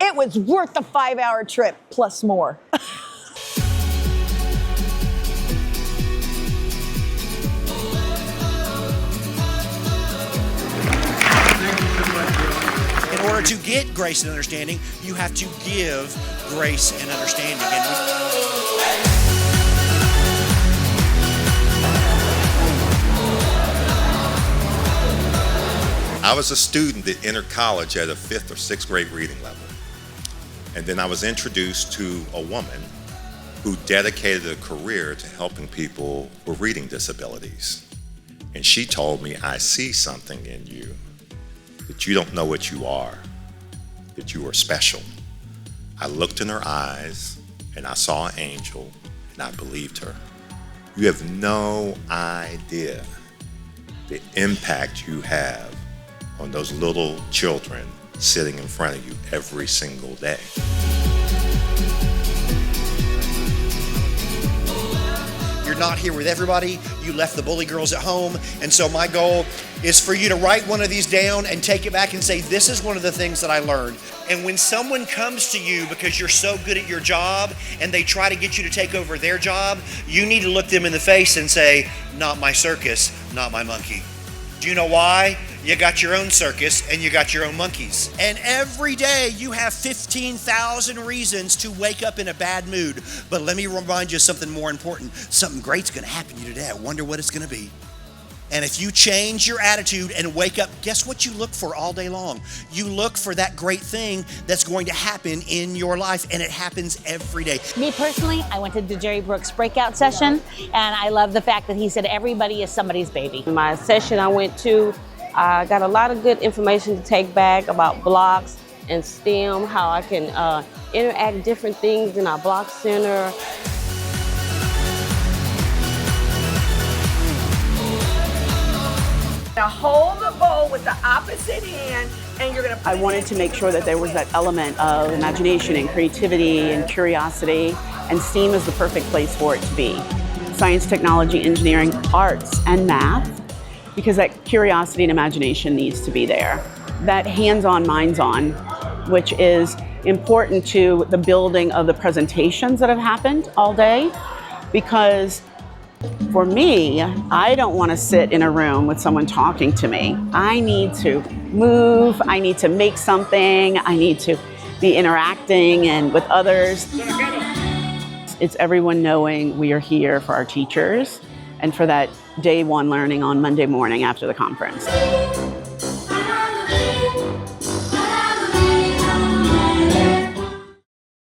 It was worth the 5-hour trip, plus more. In order to get grace and understanding, you have to give grace and understanding. I was a student that entered college at a 5th or 6th grade reading level. And then I was introduced to a woman who dedicated a career to helping people with reading disabilities. And she told me, I see something in you, that you don't know what you are, that you are special. I looked in her eyes and I saw an angel and I believed her. You have no idea the impact you have on those little children sitting in front of you every single day. You're not here with everybody. You left the bully girls at home. And so my goal is for you to write one of these down and take it back and say, this is one of the things that I learned. And when someone comes to you because you're so good at your job and they try to get you to take over their job, you need to look them in the face and say, not my circus, not my monkey. Do you know why? You got your own circus and you got your own monkeys. And every day you have 15,000 reasons to wake up in a bad mood. But let me remind you of something more important. Something great's gonna happen to you today. I wonder what it's gonna be. And if you change your attitude and wake up, guess what you look for all day long? You look for that great thing that's going to happen in your life, and it happens every day. Me personally, I went to the Jerry Brooks breakout session, and I love the fact that he said everybody is somebody's baby. In my session I went to, I got a lot of good information to take back about blocks and STEM, how I can interact different things in our block center. Now hold the bowl with the opposite hand and you're gonna put I wanted to make sure that there was that element of imagination and creativity and curiosity, and STEAM is the perfect place for it to be. Science, technology, engineering, arts, and math, because that curiosity and imagination needs to be there. That hands-on, minds-on, which is important to the building of the presentations that have happened all day, because for me, I don't want to sit in a room with someone talking to me. I need to move, I need to make something, I need to be interacting and with others. It's everyone knowing we are here for our teachers and for that day one learning on Monday morning after the conference.